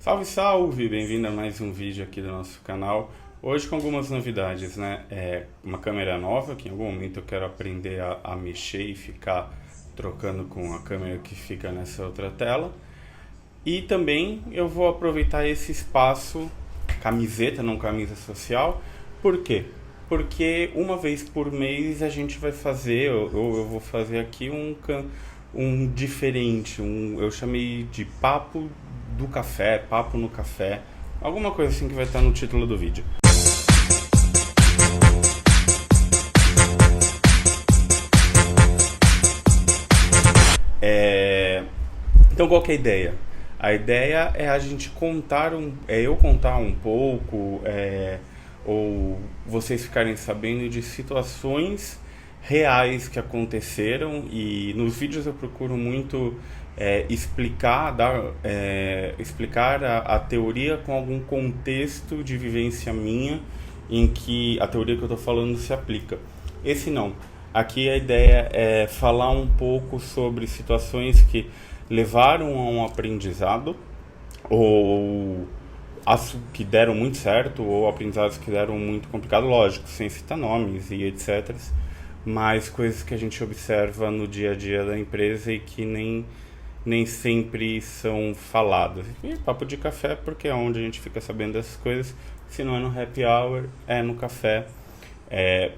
Salve, salve! Bem-vindo a mais um vídeo aqui do nosso canal. Hoje com algumas novidades, né? Uma câmera nova, que em algum momento eu quero aprender a mexer e ficar trocando com a câmera que fica nessa outra tela. E também eu vou aproveitar esse espaço, camiseta, não camisa social. Por quê? Porque uma vez por mês a gente vai fazer, ou eu vou fazer aqui um diferente, eu chamei de papo do café, papo no café, alguma coisa assim que vai estar no título do vídeo. Então qual que é a ideia? A ideia é a gente contar eu contar um pouco, ou vocês ficarem sabendo de situações reais que aconteceram, e nos vídeos eu procuro muito explicar a teoria com algum contexto de vivência minha em que a teoria que eu estou falando se aplica. Esse não. Aqui a ideia é falar um pouco sobre situações que levaram a um aprendizado, ou que deram muito certo, ou aprendizados que deram muito complicado, lógico, sem citar nomes e etc. Mas coisas que a gente observa no dia a dia da empresa e que nem sempre são faladas. E papo de café, porque é onde a gente fica sabendo dessas coisas. Se não é no happy hour, é no café.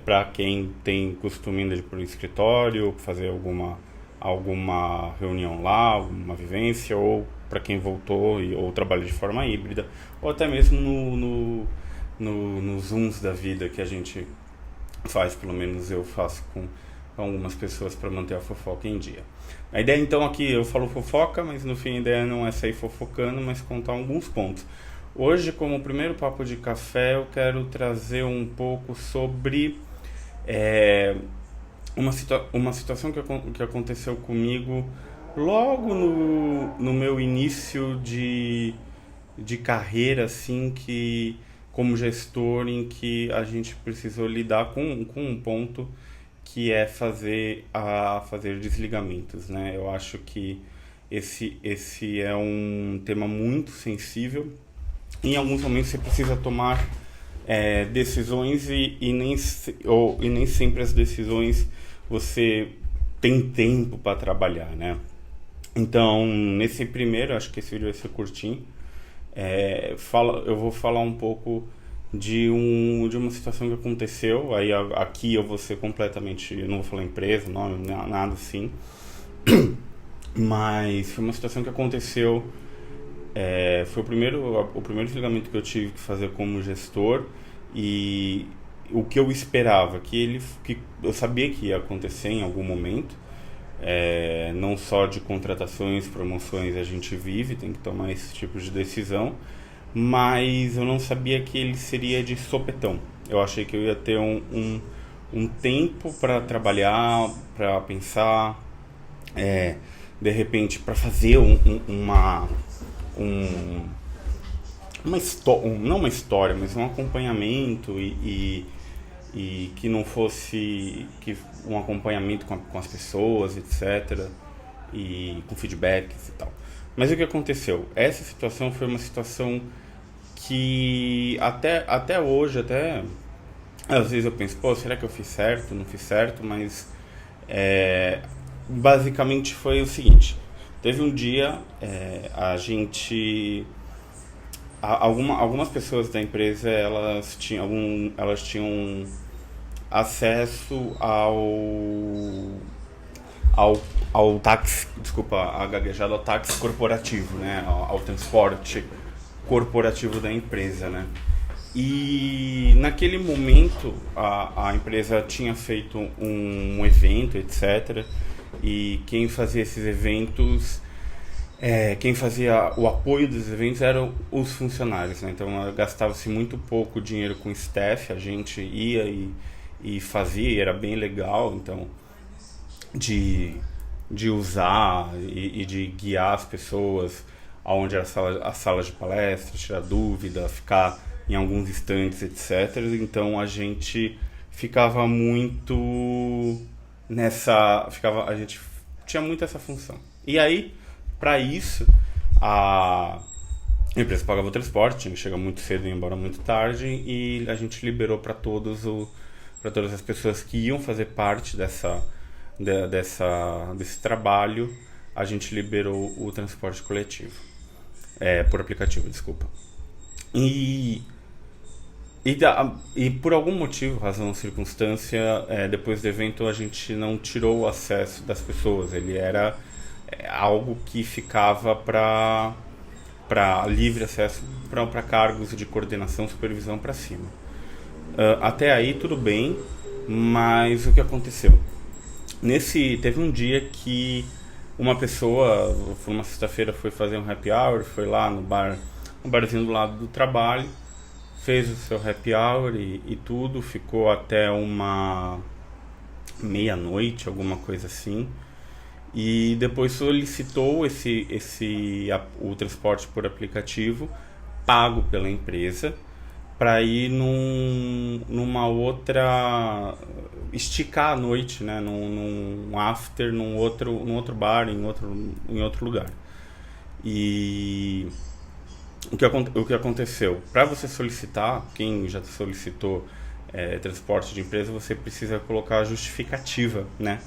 Para quem tem costume de ir para o escritório, fazer alguma reunião lá, alguma vivência, ou para quem voltou ou trabalha de forma híbrida, ou até mesmo nos Zooms da vida que a gente faz, pelo menos eu faço com algumas pessoas para manter a fofoca em dia. A ideia então aqui, eu falo fofoca, mas no fim a ideia não é sair fofocando, mas contar alguns pontos. Hoje, como primeiro papo de café, eu quero trazer um pouco sobre uma situação que aconteceu comigo logo no meu início de carreira, assim, que como gestor, em que a gente precisou lidar com um ponto que é fazer desligamentos, né? Eu acho que esse é um tema muito sensível. Em alguns momentos você precisa tomar decisões e nem sempre as decisões você tem tempo para trabalhar, né? Então, nesse primeiro, acho que esse vídeo vai ser curtinho, eu vou falar um pouco de uma situação que aconteceu. Aí aqui eu vou ser completamente, eu não vou falar empresa, nome, nada assim, mas foi uma situação que aconteceu. Foi o primeiro desligamento que eu tive que fazer como gestor, e o que eu esperava, que eu sabia que ia acontecer em algum momento. Não só de contratações, promoções a gente vive, tem que tomar esse tipo de decisão, mas eu não sabia que ele seria de sopetão. Eu achei que eu ia ter um tempo para trabalhar, para pensar, de repente para fazer não uma história, mas um acompanhamento, e que não fosse um acompanhamento com as pessoas, etc, e com feedbacks e tal. Mas o que aconteceu? Essa situação foi uma situação que até hoje, às vezes eu penso, será que eu fiz certo? Não fiz certo, mas basicamente foi o seguinte: teve um dia, algumas pessoas da empresa, elas tinham acesso ao táxi, desculpa a gaguejada, ao táxi corporativo, né, ao transporte corporativo da empresa, né. E naquele momento a empresa tinha feito um evento, etc, e quem fazia esses eventos, quem fazia o apoio dos eventos eram os funcionários, né? Então gastava-se muito pouco dinheiro com staff, a gente ia e fazia, e era bem legal, então, de usar e de guiar as pessoas aonde era a sala de palestra, tirar dúvida, ficar em alguns estandes, etc. Então a gente ficava muito a gente tinha muito essa função. E aí, para isso, A empresa pagava o transporte, tinha que chegar muito cedo e ir embora muito tarde, e a gente liberou para todas as pessoas que iam fazer parte desse trabalho, a gente liberou o transporte coletivo, por aplicativo, desculpa. E, e por algum motivo, razão ou circunstância, depois do evento a gente não tirou o acesso das pessoas, ele era algo que ficava para livre acesso para cargos de coordenação, supervisão para cima. Até aí tudo bem, mas o que aconteceu? Teve um dia que uma pessoa, foi uma sexta-feira, foi fazer um happy hour, foi lá no barzinho do lado do trabalho, fez o seu happy hour e tudo, ficou até uma meia-noite, alguma coisa assim, e depois solicitou o transporte por aplicativo pago pela empresa para ir numa outra, esticar a noite, né, num after, num outro bar, em outro lugar. E o que aconteceu? Para você solicitar, quem já solicitou transporte de empresa, você precisa colocar a justificativa, né?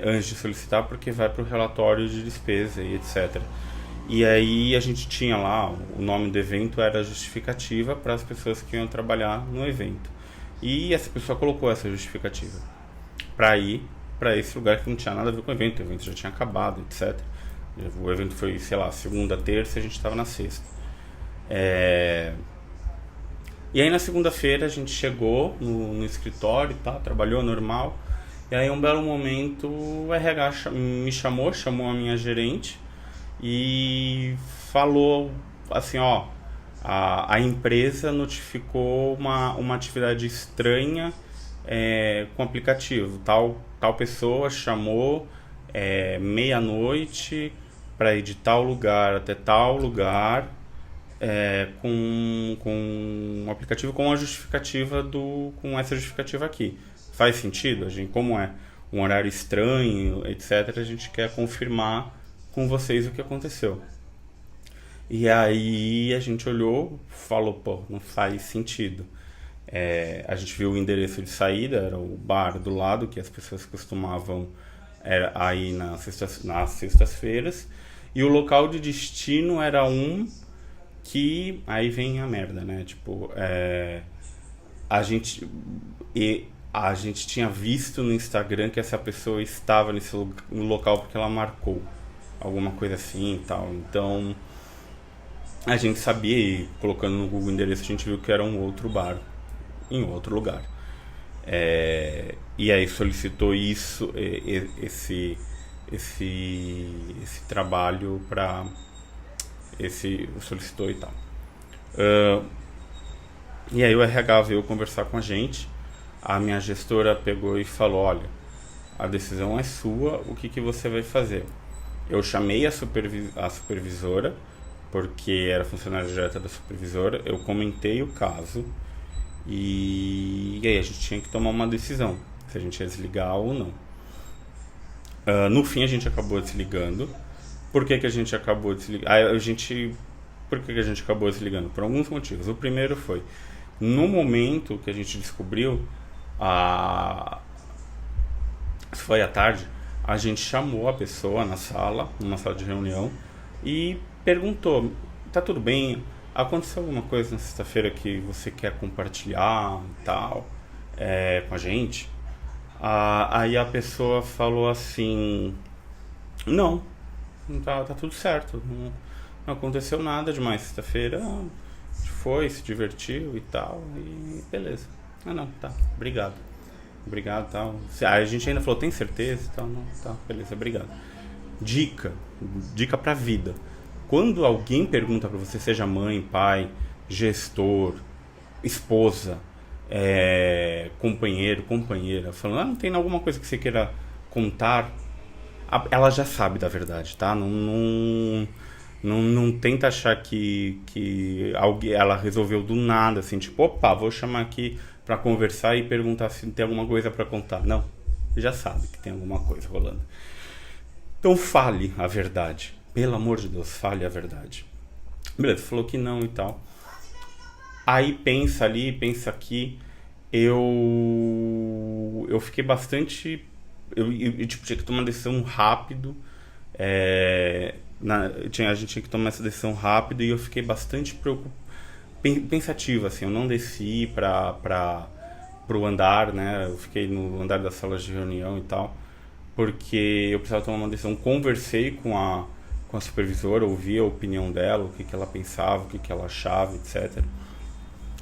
Antes de solicitar, porque vai para o relatório de despesa e etc. E aí a gente tinha lá, o nome do evento era justificativa para as pessoas que iam trabalhar no evento. E essa pessoa colocou essa justificativa para ir para esse lugar que não tinha nada a ver com o evento já tinha acabado, etc. O evento foi, sei lá, segunda, terça, e a gente estava na sexta. E aí na segunda-feira a gente chegou no escritório e tal, trabalhou normal. E aí um belo momento o RH me chamou a minha gerente e falou assim, ó, a empresa notificou uma atividade estranha com o aplicativo. Tal pessoa chamou meia-noite para ir de tal lugar até tal lugar com um aplicativo com a justificativa com essa justificativa aqui. Faz sentido? Como é um horário estranho, etc., a gente quer confirmar com vocês o que aconteceu. E aí a gente olhou, falou, pô, não faz sentido. A gente viu o endereço de saída, era o bar do lado, que as pessoas costumavam ir nas sextas-feiras, e o local de destino era que aí vem a merda, né? Tipo, a gente tinha visto no Instagram que essa pessoa estava no local porque ela marcou alguma coisa assim e tal. Então a gente sabia, e colocando no Google endereço a gente viu que era um outro bar em outro lugar. E aí solicitou esse trabalho para solicitou e tal. E aí o RH veio conversar com a gente. A minha gestora pegou e falou, olha, a decisão é sua, o que você vai fazer? Eu chamei a supervisora, porque era funcionária direta da supervisora, eu comentei o caso e aí a gente tinha que tomar uma decisão, se a gente ia desligar ou não. No fim a gente acabou desligando. Por que a gente acabou desligando? Por que a gente acabou desligando? Por alguns motivos. O primeiro foi, no momento que a gente descobriu, foi à tarde, a gente chamou a pessoa numa sala de reunião, e perguntou, tá tudo bem? Aconteceu alguma coisa na sexta-feira que você quer compartilhar e tal, com a gente? Aí a pessoa falou assim, não, tá tudo certo, não aconteceu nada demais sexta-feira, a gente foi, se divertiu e tal, e beleza. Não, tá, obrigado, tal. A gente ainda falou, tem certeza e tal? Não, tá, beleza, obrigado. Dica pra vida: quando alguém pergunta pra você, seja mãe, pai, gestor, esposa, companheiro, companheira, falando, não tem alguma coisa que você queira contar, ela já sabe da verdade, tá? Não tenta achar que ela resolveu do nada, assim, tipo, opa, vou chamar aqui pra conversar e perguntar se tem alguma coisa pra contar. Não, já sabe que tem alguma coisa rolando. Então fale a verdade. Pelo amor de Deus, fale a verdade. Beleza, falou que não e tal. Aí pensa ali, pensa aqui. Eu fiquei bastante. Tipo, tinha que tomar uma decisão rápido. A gente tinha que tomar essa decisão rápido e eu fiquei bastante pensativo, assim. Eu não desci pro andar, né? Eu fiquei no andar das salas de reunião e tal, porque eu precisava tomar uma decisão. Conversei com a supervisora, ouvi a opinião dela, o que, que ela pensava, o que, que ela achava, etc.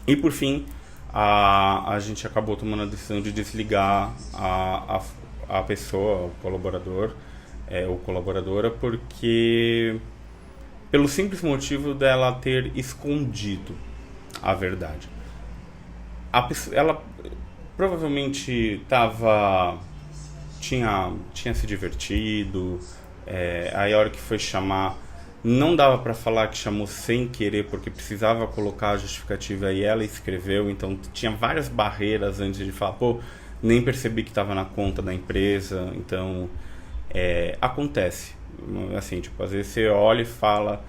E por fim, a gente acabou tomando a decisão de desligar a pessoa, o colaborador, ou colaboradora, porque pelo simples motivo dela ter escondido a verdade. Ela provavelmente tinha se divertido, aí a hora que foi chamar não dava para falar que chamou sem querer porque precisava colocar a justificativa e ela escreveu, então tinha várias barreiras antes de falar, pô, nem percebi que estava na conta da empresa, então acontece, assim, tipo, às vezes você olha e fala,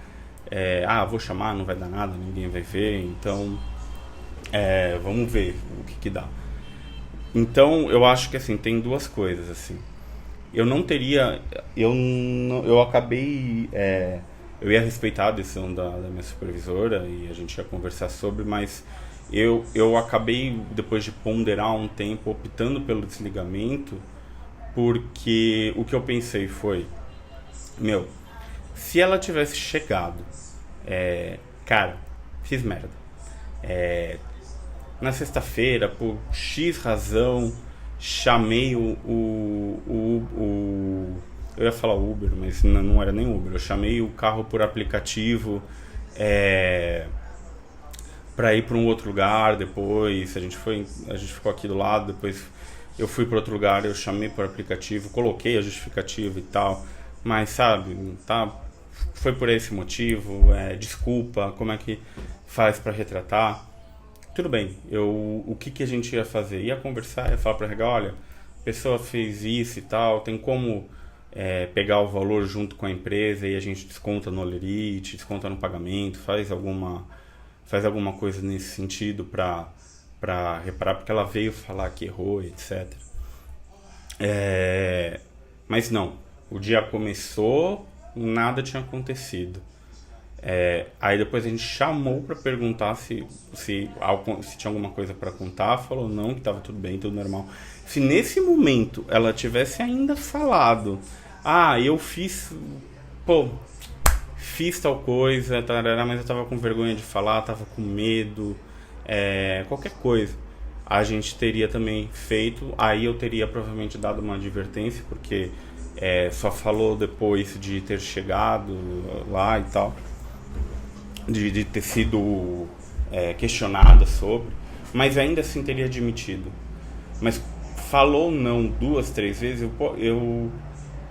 vou chamar, não vai dar nada, ninguém vai ver, então vamos ver o que dá. Então eu acho que assim tem duas coisas assim. Eu não teria, eu acabei, eu ia respeitar a decisão da minha supervisora e a gente ia conversar sobre, mas eu acabei depois de ponderar um tempo optando pelo desligamento, porque o que eu pensei foi, meu, se ela tivesse chegado, cara, fiz merda. Na sexta-feira, por X razão, chamei eu ia falar Uber, mas não era nem Uber. Eu chamei o carro por aplicativo para ir para um outro lugar depois. A gente ficou aqui do lado, depois eu fui para outro lugar, eu chamei por aplicativo, coloquei a justificativa e tal. Mas sabe, tá, foi por esse motivo, desculpa, como é que faz para retratar? Tudo bem, o que a gente ia fazer? Ia conversar, ia falar pra Regal, olha, a pessoa fez isso e tal, tem como pegar o valor junto com a empresa e a gente desconta no Olerite, desconta no pagamento, faz alguma coisa nesse sentido pra reparar, porque ela veio falar que errou, etc. Mas não, o dia começou, nada tinha acontecido. Aí depois a gente chamou para perguntar se tinha alguma coisa para contar, falou não, que estava tudo bem, tudo normal. Se nesse momento ela tivesse ainda falado, eu fiz tal coisa, tarará, mas eu tava com vergonha de falar, tava com medo, qualquer coisa, a gente teria também feito, aí eu teria provavelmente dado uma advertência, porque só falou depois de ter chegado lá e tal, de ter sido questionada sobre, mas ainda assim teria admitido. Mas falou não 2, 3 vezes,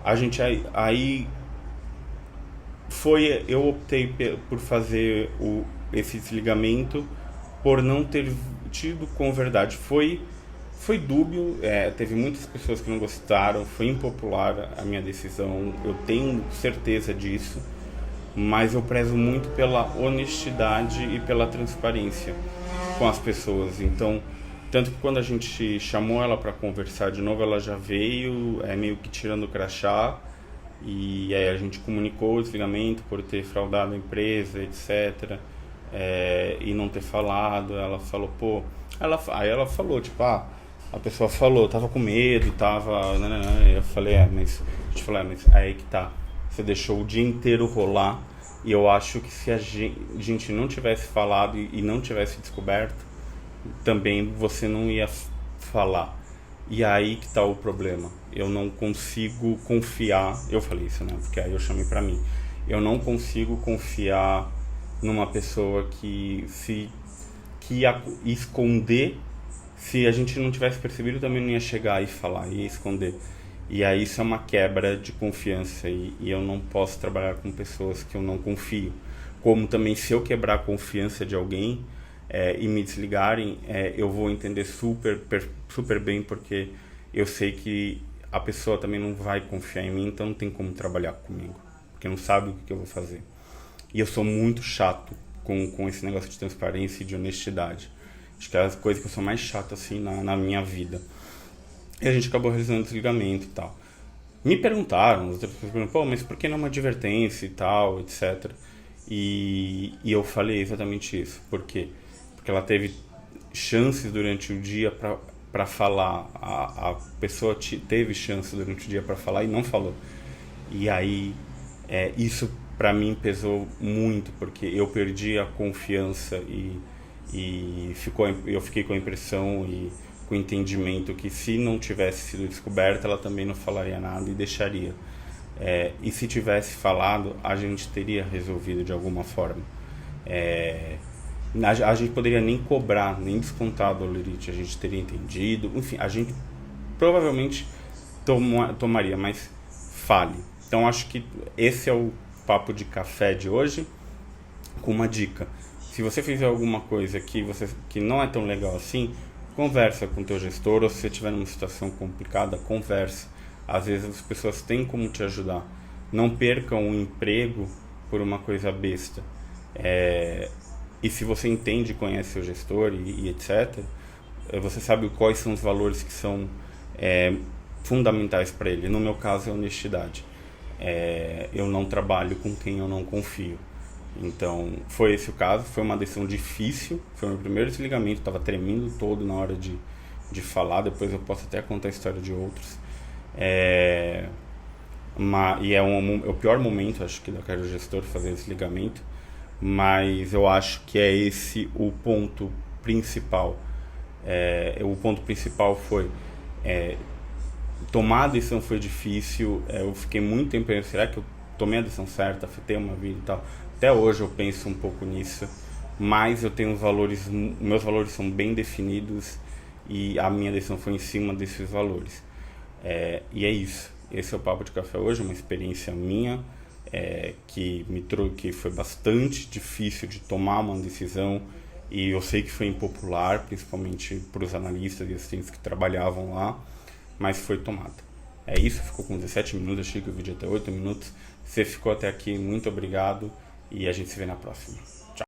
a gente aí eu optei por fazer esse desligamento por não ter tido com verdade. Foi dúbio, teve muitas pessoas que não gostaram, foi impopular a minha decisão, eu tenho certeza disso, mas eu prezo muito pela honestidade e pela transparência com as pessoas. Então, tanto que quando a gente chamou ela para conversar de novo, ela já veio meio que tirando o crachá, e aí a gente comunicou o desligamento por ter fraudado a empresa, etc. E não ter falado. Ela falou, aí ela falou, tipo, a pessoa falou, tava com medo, tava, eu falei, mas aí que tá, você deixou o dia inteiro rolar, e eu acho que se a gente não tivesse falado e não tivesse descoberto, também você não ia falar. E aí que tá o problema. Eu não consigo confiar, eu falei isso, né? Porque aí eu chamei pra mim. Eu não consigo confiar numa pessoa que ia esconder. Se a gente não tivesse percebido, também não ia chegar e falar, ia esconder. E aí isso é uma quebra de confiança, e eu não posso trabalhar com pessoas que eu não confio. Como também, se eu quebrar a confiança de alguém e me desligarem, eu vou entender super bem, porque eu sei que a pessoa também não vai confiar em mim, então não tem como trabalhar comigo, porque não sabe o que eu vou fazer. E eu sou muito chato com esse negócio de transparência e de honestidade. Acho que é a coisa que eu sou mais chato assim na minha vida. E a gente acabou realizando desligamento e tal. Me perguntaram, outras pessoas perguntaram, pô, mas por que não uma advertência e tal, etc. E eu falei exatamente isso. Por quê? Porque ela teve chances durante o dia para falar. A pessoa teve chances durante o dia para falar e não falou. E aí, isso para mim pesou muito, porque eu perdi a confiança e eu fiquei com a impressão e com o entendimento que se não tivesse sido descoberta, ela também não falaria nada e deixaria. E se tivesse falado, a gente teria resolvido de alguma forma. A gente poderia nem cobrar, nem descontar do Lerite, a gente teria entendido, enfim, a gente provavelmente tomaria, mas fale. Então acho que esse é o papo de café de hoje, com uma dica. Se você fizer alguma coisa que não é tão legal assim, conversa com o teu gestor, ou se você estiver numa situação complicada, converse. Às vezes as pessoas têm como te ajudar. Não percam o emprego por uma coisa besta. E se você entende e conhece seu gestor e etc., você sabe quais são os valores que são fundamentais para ele. No meu caso é honestidade. Eu não trabalho com quem eu não confio. Então foi esse o caso, foi uma decisão difícil, foi o meu primeiro desligamento, estava tremendo todo na hora de falar, depois eu posso até contar a história de outros. É o pior momento, acho que da carreira do gestor, fazer esse desligamento, mas eu acho que é esse o ponto principal. O ponto principal foi tomar a decisão foi difícil, eu fiquei muito tempo pensando, será que eu tomei a decisão certa, afetei uma vida e tal. Até hoje eu penso um pouco nisso, mas eu tenho meus valores são bem definidos e a minha decisão foi em cima desses valores. E é isso. Esse é o Papo de Café hoje, uma experiência minha que foi bastante difícil de tomar uma decisão e eu sei que foi impopular, principalmente para os analistas e assistentes que trabalhavam lá, mas foi tomada. É isso, ficou com 17 minutos, achei que o vídeo ia ter 8 minutos. Você ficou até aqui, muito obrigado e a gente se vê na próxima. Tchau.